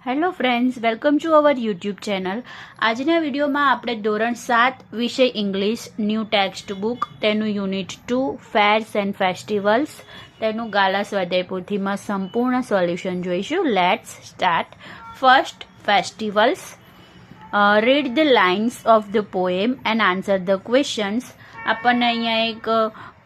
Hello friends, welcome to our YouTube channel. આજના વિડીયોમાં આપણે ધોરણ 7 વિષય ઇંગ્લિશ ન્યૂ ટેક્સ્ટ બુક, તેનું યુનિટ 2 ફેર્સ એન્ડ ફેસ્ટિવલ્સ, તેનું ગાલા સ્વાધ્યાય પોથીમાં સંપૂર્ણ સોલ્યુશન જોઈશું. Let's start. First, festivals. Read the lines of the poem and answer the questions. આપણને અહીંયા એક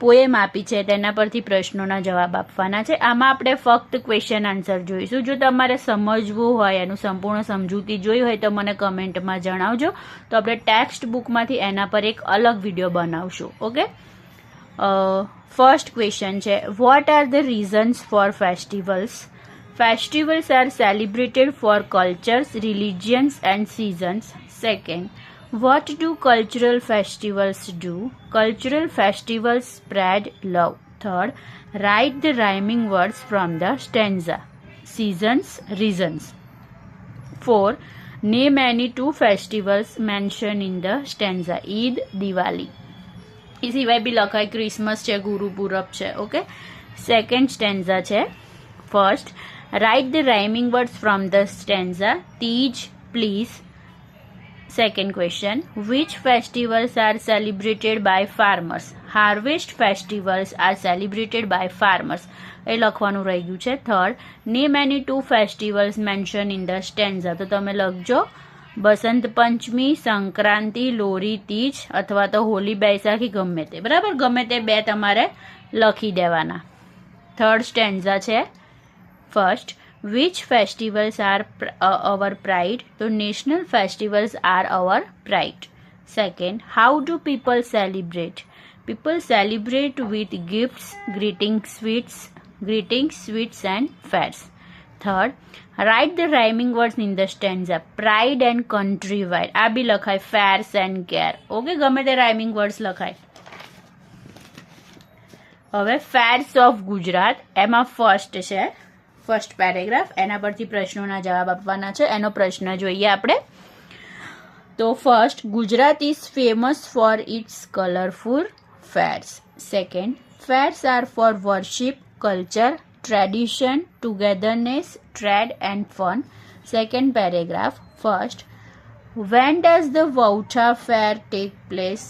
પોએમ આપી છે, તેના પરથી પ્રશ્નોના જવાબ આપવાના છે. આમાં આપણે ફક્ત ક્વેશ્ચન આન્સર જોઈશું. જો તમારે સમજવું હોય, એનું સંપૂર્ણ સમજૂતી જોઈ હોય તો મને કમેન્ટમાં જણાવજો, તો આપણે ટેક્સ્ટ બુકમાંથી એના પર એક અલગ વિડીયો બનાવશું. ઓકે. ફર્સ્ટ ક્વેશ્ચન છે, what are the reasons for festivals? Festivals are celebrated for cultures, religions and seasons. Second, what do cultural festivals do? Cultural festivals spread love. Third, write the rhyming words from the stanza. Seasons, reasons. 4. Name any two festivals mentioned in the stanza. Eid, Diwali. એ સિવાય બી લખાય Christmas છે, ગુરુપુરબ છે. Okay. Second સ્ટેન્ઝા છે. First, write the rhyming words from the stanza. Teach, please. Second question, which festivals are celebrated by farmers? Harvest festivals are celebrated by farmers. એ લખવાનું રહી ગયું છે. Third, name any two festivals mentioned in the stanza. તો તમે લખજો બસંત પંચમી, સંક્રાંતિ, લોરી, તીજ અથવા તો હોલી, બેસાખી, ગમે તે. બરાબર, ગમે તે બે તમારે લખી દેવાના. થર્ડ સ્ટેન્ઝા છે. First, which festivals are our pride? So, national festivals are our pride. Second, how do people celebrate? People celebrate with gifts, greetings, sweets and fairs. Third, write the rhyming words in the stanza. Pride and countrywide. આ બી લખાય fairs and care. Okay, ગમે તે rhyming words લખાય. હવે fairs of Gujarat, એમાં first છે. First paragraph, એના પરથી પ્રશ્નોના જવાબ આપવાના છે. એનો પ્રશ્ન જોઈએ આપણે. તો first, Gujarat is famous for its colourful fairs. Second, fairs are for worship, culture, tradition, togetherness, trade and fun. Second paragraph. First, when does the Vautha fair take place?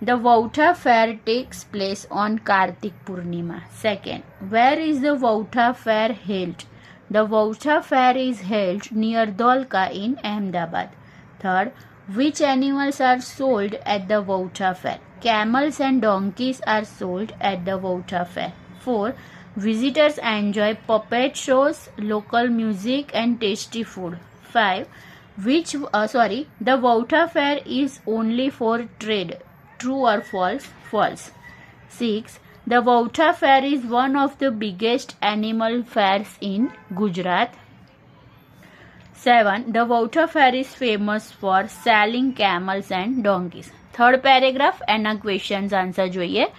The Vautha fair takes place on Kartik Purnima. Second, where is the Vautha fair held? The Vautha fair is held near Dholka in Ahmedabad. Third, which animals are sold at the Vautha fair? Camels and donkeys are sold at the Vautha fair. Four, visitors enjoy puppet shows, local music and tasty food. Five, the Vautha fair is only for trade. True or false? False. 6. The Vautha fair is one of the biggest animal fairs in Gujarat. 7. The Vautha fair is famous for selling camels and donkeys. Third paragraph, and questions answer જોઈએ.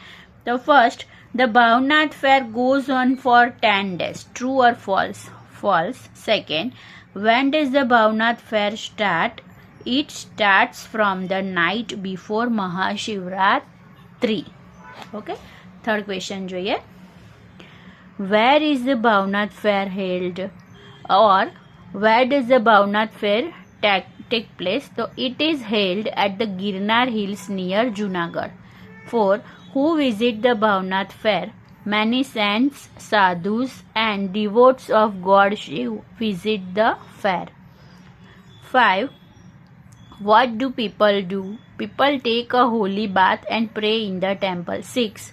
The first, the Bhavnath fair goes on for 10 days. True or false? False. Second, when does the Bhavnath fair start? It starts from the night before Mahashivratri. Okay. Third question જોઈએ. Where is the Bhavnath fair held? Or where does the Bhavnath fair take place? So it is held at the Girnar Hills near Junagadh. 4. Who visit the Bhavnath fair? Many saints, sadhus and devotees of God Shiv visit the fair. 5. What do people do? People take a holy bath and pray in the temple. 6.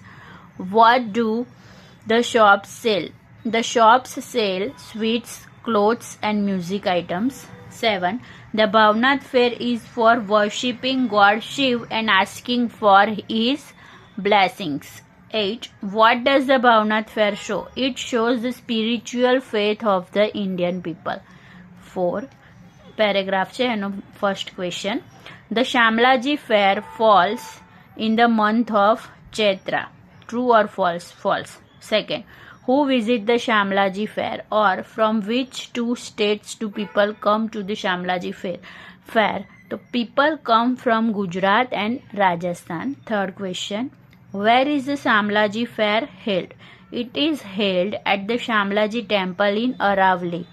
What do the shops sell? The shops sell sweets, clothes and music items. 7. The Bhavnath fair is for worshipping God Shiv and asking for his blessings. 8. What does the Bhavnath fair show? It shows the spiritual faith of the Indian people. 4. Paragraph છે એનો first question. The Shamlaji fair falls in the month of Chaitra. True or false? False. Second, who visit the Shamlaji fair? Or from which two states do people come to the Shamlaji fair? So people come from Gujarat and Rajasthan. Third question, where is the Shamlaji fair held? It is held at the Shamlaji temple in Aravali.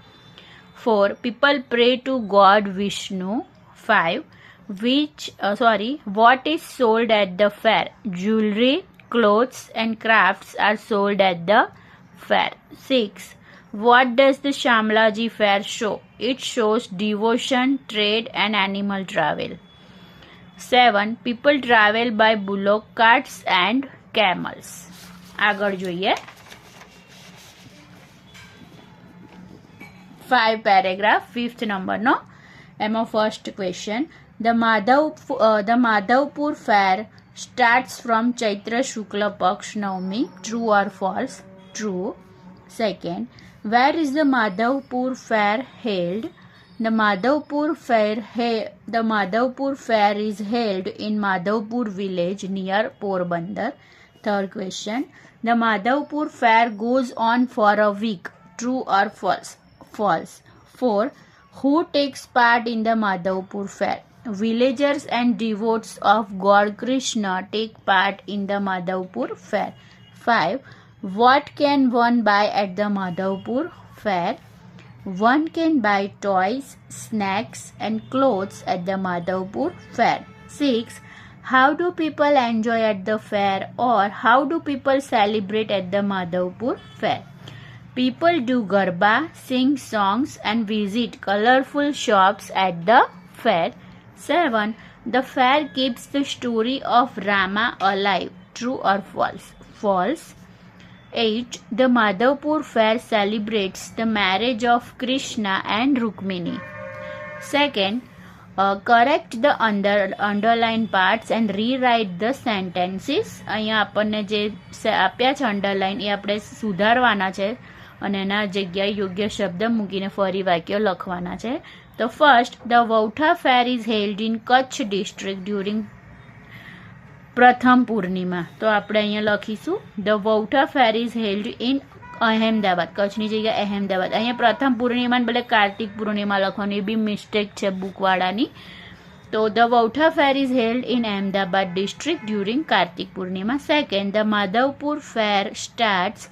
4. People pray to God Vishnu. 5. What is sold at the fair? Jewelry, clothes and crafts are sold at the fair. 6. What does the Shamlaji fair show? It shows devotion, trade and animal travel. 7. People travel by bullock carts and camels. આગળ જોઈએ. 5 paragraph, 5th number no. એમાં first question. The Madhavpur fair starts from Chaitra Shukla Paksh Navami. True or false? True. Second, where is the Madhavpur fair held? The Madhavpur fair is held in Madhavpur village near Porbandar. Third question, the Madhavpur fair goes on for a week. True or false? False. 4. Who takes part in the Madhavpur fair? Villagers and devotees of God Krishna take part in the Madhavpur fair. 5. What can one buy at the Madhavpur fair? One can buy toys, snacks and clothes at the Madhavpur fair. 6. How do people enjoy at the fair, or how do people celebrate at the Madhavpur fair? People do garba, sing songs and visit colorful shops at the fair. 7. The fair keeps the story of Rama alive. True or false? False. 8. The Madhavpur fair celebrates the marriage of Krishna and Rukmini. Second, correct the underlined parts and rewrite the sentences. અહીંયા આપણને જે આપ્યા છે underline એ આપણે સુધારવાના છે અને એના જગ્યાએ યોગ્ય શબ્દ મૂકીને ફરી વાક્યો લખવાના છે. તો first, the Vautha fair is held in Kutch district during પ્રથમ પૂર્ણિમા. તો આપણે અહીંયા લખીશું the Vautha fair is held in Ahmedabad. કચ્છની જગ્યાએ અહેમદાબાદ. અહીંયા પ્રથમ પૂર્ણિમાને બદલે કાર્તિક પૂર્ણિમા લખવાનું, એ બી મિસ્ટેક છે બુકવાળાની. તો the Vautha fair is held in Ahmedabad district during Kartik Purnima. Second, the Madhavpur fair starts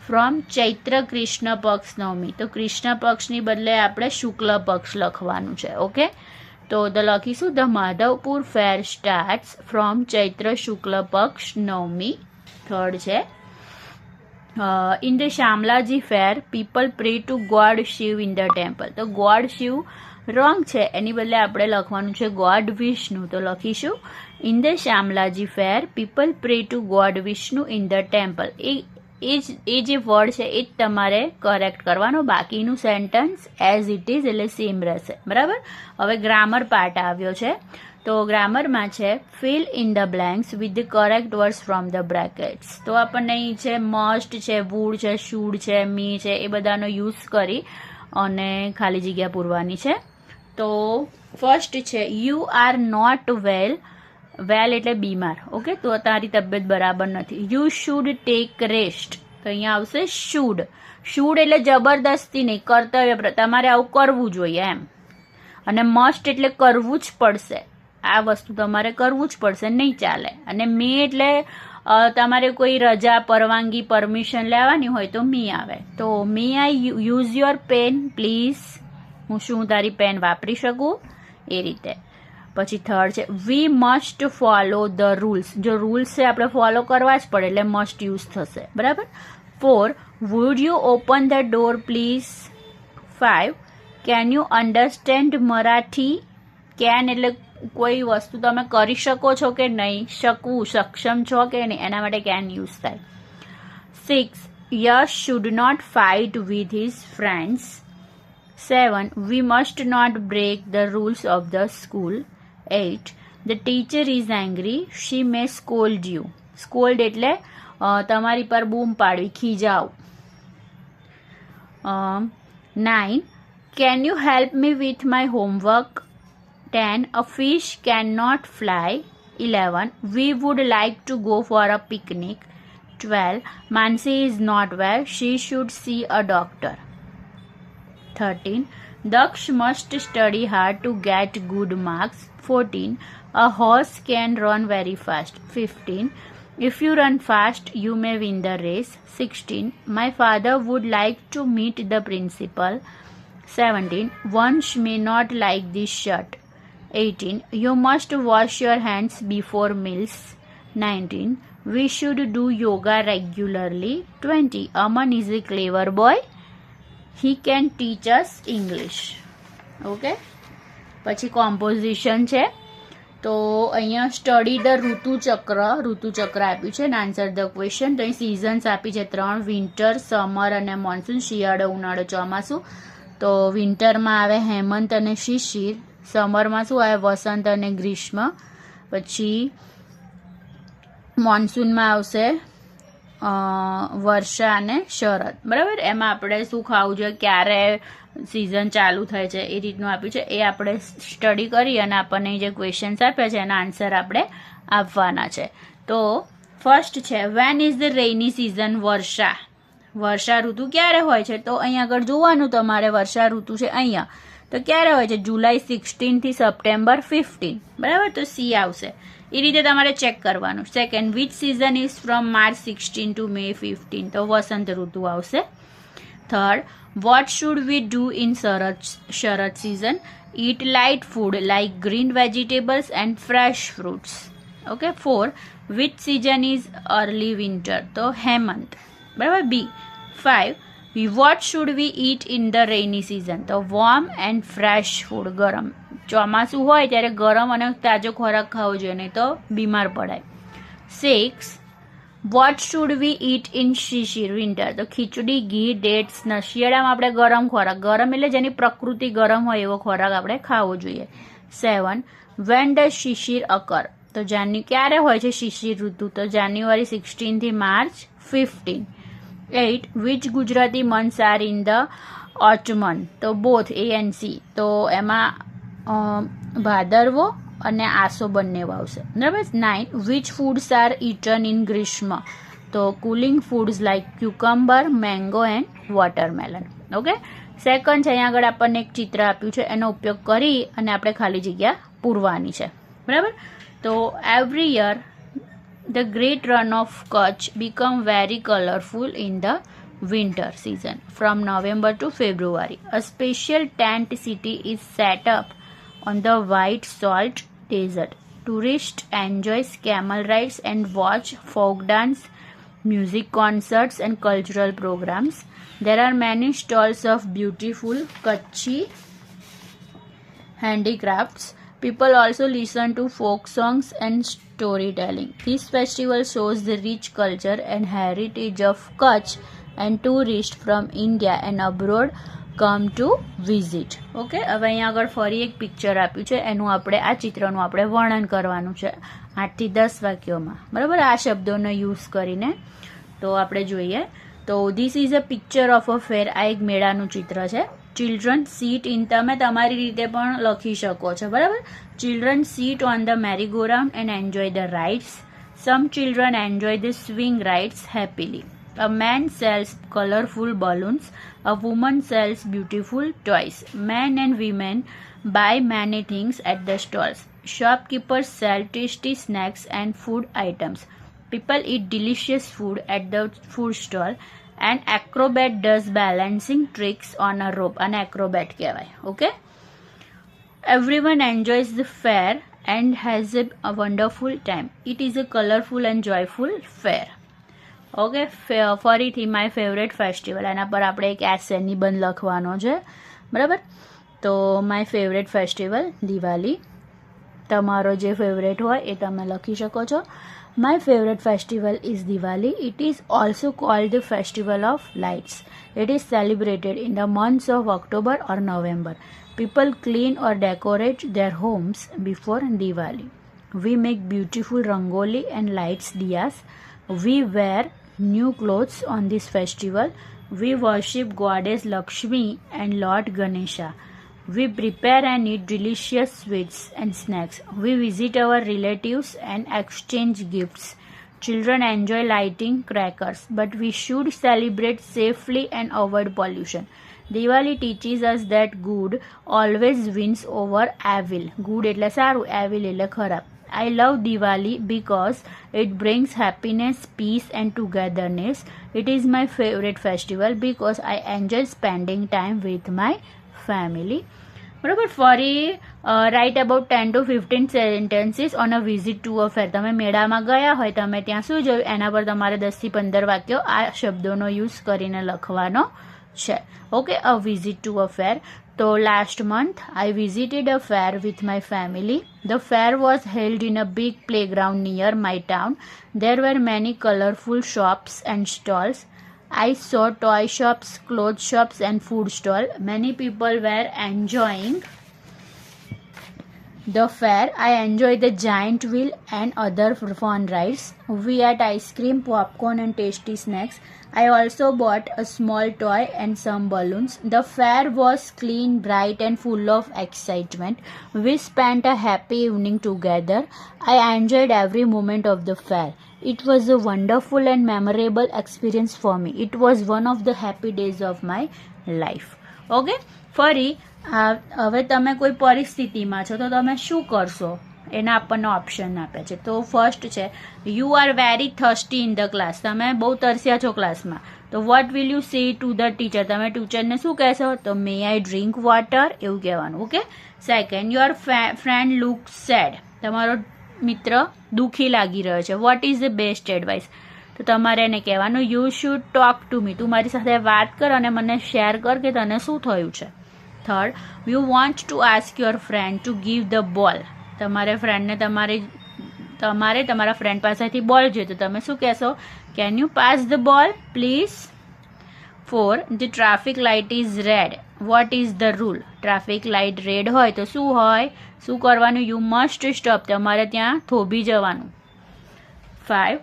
from Chaitra Krishna Paksha Navami. તો કૃષ્ણ પક્ષની બદલે આપણે શુક્લ પક્ષ લખવાનું છે. ઓકે, તો લખીશું the Madhavpur fair starts from Chaitra Shukla Paksha Navami. Third છે, in the Shamlaji fair people pray to God Shiv in the temple. તો ગોડ શિવ રોંગ છે, એની બદલે આપણે લખવાનું છે ગોડ વિષ્ણુ. તો લખીશું in the Shamlaji fair people pray to God Vishnu in the temple. એ જે વર્ડ છે એ જ તમારે કરેક્ટ કરવાનો, બાકીનું સેન્ટન્સ એઝ ઇટ ઇઝ એટલે સેમ રહેશે. બરાબર. હવે ગ્રામર પાર્ટ આવ્યો છે. તો ગ્રામરમાં છે fill in the blanks with the correct words from the brackets. તો આપણને અહીં છે મસ્ટ છે, વુડ છે, શુડ છે, મી છે, એ બધાનો યુઝ કરી અને ખાલી જગ્યા પૂરવાની છે. તો ફર્સ્ટ છે યુ આર નોટ વેલ. વેલ એટલે બીમાર. ઓકે, તો તારી તબિયત બરાબર નથી. You should take rest. તો અહીંયા આવશે શુડ. શુડ એટલે જબરદસ્તી નહીં, કર્તવ્ય, તમારે આવું કરવું જોઈએ એમ. અને મસ્ટ એટલે કરવું જ પડશે, આ વસ્તુ તમારે કરવું જ પડશે, નહીં ચાલે. અને મી એટલે તમારે કોઈ રજા, પરવાનગી, પરમિશન લેવાની હોય તો મી આવે. તો may I use your pen please. શું તારી પેન વાપરી શકું? એ રીતે. પછી થર્ડ છે we must follow the rules. જો રૂલ્સ છે આપણે ફોલો કરવા જ પડે એટલે મસ્ટ યુઝ થશે. બરાબર. 4. Would you open the door please. 5. Can you understand Marathi. Can એટલે કોઈ વસ્તુ તમે કરી શકો છો કે નહીં, શકવું, સક્ષમ છો કે નહીં, એના માટે કેન યુઝ થાય. 6. Yash should not fight with his friends. 7. We must not break the rules of the school. 8. The teacher is angry. She may scold you. Scold એટલે તમારી પર બૂમ પાડવી, ખીજાવ. 9. Can you help me with my homework. 10. A fish cannot fly. 11. We would like to go for a picnic. 12. Mansi is not well. She should see a doctor. 13. Daksh must study hard to get good marks. 14. A horse can run very fast. 15. If you run fast, you may win the race. 16. My father would like to meet the principal. 17. One may not like this shirt. 18. You must wash your hands before meals. 19. We should do yoga regularly. 20. Aman is a clever boy. He can teach us English. Okay. પછી composition છે. તો અહીંયા study the ઋતુચક્ર આપ્યું છે અને answer the question. તો અહીં seasons આપી છે 3, વિન્ટર, સમર અને મોન્સૂન, શિયાળો, ઉનાળો, ચોમાસું. તો વિન્ટરમાં આવે હેમંત અને શિશિર, સમરમાં શું આવે વસંત અને ગ્રીષ્મ, પછી મોન્સૂનમાં આવશે વર્ષા અને શરદ. બરાબર. એમાં આપણે શું ખાવું જોઈએ, ક્યારે સિઝન ચાલુ થાય છે, એ રીતનું આપ્યું છે. એ આપણે સ્ટડી કરી અને આપણને જે ક્વેશ્ચન્સ આપ્યા છે એના આન્સર આપણે આપવાના છે. તો ફર્સ્ટ છે વેન ઇઝ ધ રેઇની સિઝન. વર્ષા ઋતુ ક્યારે હોય છે? તો અહીંયા આગળ જોવાનું તમારે વર્ષા ઋતુ છે અહીંયા. તો ક્યારે હોય છે? જુલાઈ 16 થી સપ્ટેમ્બર 15. બરાબર. તો સી આવશે. એ રીતે તમારે ચેક કરવાનું. Second, which season is from March 16 to May 15. તો વસંત ઋતુ આવશે. Third, what should we do in Sharad season? Eat light food like green vegetables and fresh fruits. Okay. 4. Which season is early winter? So Hemant. Barabar. B. 5. What should we eat in the rainy season? So warm and fresh food. ગરમ ચોમાસું હોય ત્યારે ગરમ અને તાજો ખોરાક ખાવો જોઈએ, નહીં તો બીમાર પડાય. 6. What should we it in Shishir winter? તો ખીચડી, ઘી, ડેટ્સ. શિયાળામાં આપણે ગરમ ખોરાક, ગરમ એટલે જેની પ્રકૃતિ ગરમ હોય એવો ખોરાક આપણે ખાવો જોઈએ. 7. When does Shishir અકર? તો ક્યારે હોય છે શિશિર ઋતુ? તો જાન્યુઆરી 16 થી March 15. 8. Which Gujarati months are in the autumn? તો બોથ, A and C. તો એમાં ભાદરવો અને આસો બંને આવશે. બરાબર. 9. Which foods are eaten in Grishma? તો cooling foods like cucumber, mango and watermelon. Okay. Second છે અહીંયા આગળ આપણને એક ચિત્ર આપ્યું છે, એનો ઉપયોગ કરી અને આપણે ખાલી જગ્યા પૂરવાની છે. બરાબર. તો every year the great run of Kutch become very colourful in the winter season from November to February. A special tent city is set up on the white salt desert. Tourists enjoy camel rides and watch folk dance, music concerts and cultural programs. There are many stalls of beautiful Kutchi handicrafts. People also listen to folk songs and storytelling. This festival shows the rich culture and heritage of Kutch, and tourists from India and abroad come to visit. Okay. હવે અહીંયા આગળ ફરી એક picture આપ્યું છે, એનું આપણે આ ચિત્રનું આપણે વર્ણન કરવાનું છે 8 થી 10 વાક્યોમાં. બરાબર. આ શબ્દોનો યુઝ કરીને. તો આપણે જોઈએ. તો this is a picture of a fair. આ એક મેળાનું ચિત્ર છે. ચિલ્ડ્રન સીટ ઇન, તમે તમારી રીતે પણ લખી શકો છો. બરાબર. Children sit on the merry go round and enjoy the rides. Some children enjoy the swing rides happily. A man sells colorful balloons. A woman sells beautiful toys. Men and women buy many things at the stalls. Shopkeepers sell tasty snacks and food items. People eat delicious food at the food stall. An acrobat does balancing tricks on a rope. An acrobat kehvay. Okay. Everyone enjoys the fair and has a wonderful time. It is a colorful and joyful fair. Okay. ફરીથી my favourite festival, એના પર આપણે એક એસે નિબંધ લખવાનો છે. બરાબર. તો માય ફેવરેટ ફેસ્ટિવલ દિવાળી. તમારો જે ફેવરેટ હોય એ તમે લખી શકો છો. My favourite festival is Diwali. It is also called the festival of lights. It is celebrated in the months of October or November. People clean or decorate their homes before Diwali. We make beautiful rangoli and lights diyas. We wear new clothes on this festival. We worship Goddess Lakshmi and Lord Ganesha. We prepare and eat delicious sweets and snacks. We visit our relatives and exchange gifts. Children enjoy lighting crackers, but we should celebrate safely and avoid pollution. Diwali teaches us that good always wins over evil. Good એટલે સારું, evil એટલે ખરાબ. I love Diwali because it brings happiness, peace and togetherness. It is my favorite festival because I enjoy spending time with my family. બરાબર. ફરી write about 10 to 15 sentences on a visit to a fair. તમે મેળામાં ગયા હોય, તમે ત્યાં શું જોયું, એના પર તમારે 10 થી 15 વાક્યો આ શબ્દોનો યુઝ કરીને લખવાનો છે. Okay, a visit to a fair. તો last month I visited a fair with my family. The fair was held in a big playground near my town. There were many colorful shops and stalls. I saw toy shops, clothes shops and food stall. Many people were enjoying the fair. I enjoyed the giant wheel and other fun rides. We ate ice cream, popcorn and tasty snacks. I also bought a small toy and some balloons. The fair was clean, bright and full of excitement. We spent a happy evening together. I enjoyed every moment of the fair. It was a wonderful and memorable experience for me. It was one of the happy days of my life. Okay? ફરી હવે તમે કોઈ પરિસ્થિતિમાં છો તો તમે શું કરશો એના આપણને ઓપ્શન આપ્યા છે. તો ફર્સ્ટ છે you are very thirsty in the class. તમે બહુ તરસ્યા છો ક્લાસમાં, તો what will you say to the teacher. તમે ટીચરને શું કહેશો? તો મે આઈ ડ્રિંક વોટર, એવું કહેવાનું. Okay. Second, your friend look sad. તમારો મિત્ર દુઃખી લાગી રહ્યો છે. What is the best advice. તો તમારે એને કહેવાનું you should talk to me. તું મારી સાથે વાત કર અને મને શેર કર કે તને શું થયું છે. Third, you want to ask your friend to give the ball. તમારે ફ્રેન્ડને તમારા ફ્રેન્ડ પાસેથી બોલ જોઈએ, તો તમે શું કહેશો? Can you pass the ball please. 4, the traffic light is red. What is the rule. Traffic light red હોય તો શું હોય, શું કરવાનું? You must stop. તમારે ત્યાં થોભી જવાનું. 5,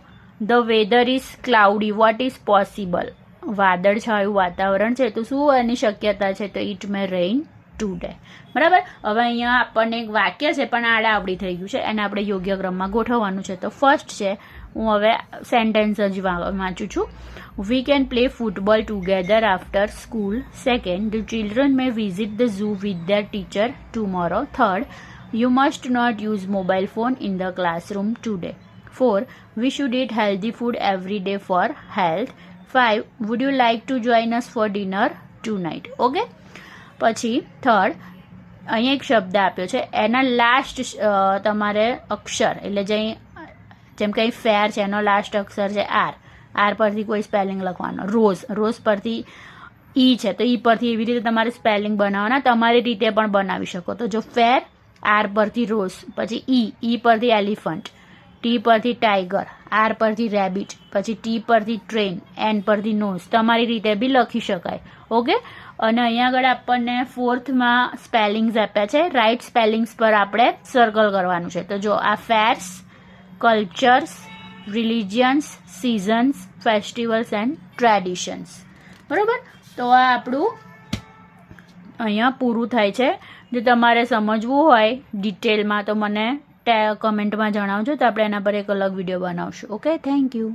the weather is cloudy. What is possible. વાદળછાયું વાતાવરણ છે તો શું એની શક્યતા છે? તો ઇટ મે રેઇન ટુડે. બરાબર. હવે અહીંયા આપણને એક વાક્ય છે પણ આડાઅવડી થઈ ગયું છે, એને આપણે યોગ્ય ક્રમમાં ગોઠવવાનું છે. તો ફર્સ્ટ છે, હું હવે સેન્ટેન્સ જ વાંચું છું. We can play football together after school. Second, the children may visit the zoo with their teacher tomorrow. Third, you must not use mobile phone in the classroom today. 4, we should eat healthy food every day for health. 5, would you like to join us for dinner tonight? Okay. પછી third, અહીંયા એક શબ્દ આપ્યો છે, એના last તમારે અક્ષર, એટલે જેમ કંઈ ફેર છે એનો લાસ્ટ અક્ષર છે આર. આર પરથી કોઈ સ્પેલિંગ લખવાનો. રોઝ પરથી ઈ છે તો ઈ પરથી એવી રીતે તમારે સ્પેલિંગ બનાવવાના. તમારી રીતે પણ બનાવી શકો. તો જો ફેર, આર પરથી રોઝ, પછી ઈ પરથી એલિફન્ટ, ટી પરથી ટાઈગર, આર પરથી રેબિટ, પછી ટી પરથી ટ્રેન, એન પરથી નોઝ. તમારી રીતે બી લખી શકાય. ઓકે. અને અહીંયા આગળ આપણને 4થમાં સ્પેલિંગ્સ આપ્યા છે. રાઇટ સ્પેલિંગ્સ પર આપણે સર્કલ કરવાનું છે. તો જો આ fares, cultures, રિલિજિયન્સ, seasons, festivals and traditions. બરાબર. તો આ આપણું અહીંયા પૂરું થાય છે. જો તમારે સમજવું હોય ડિટેલમાં તો મને કમેન્ટમાં જણાવજો, તો આપણે એના પર એક અલગ વિડીયો બનાવશું. Okay, thank you.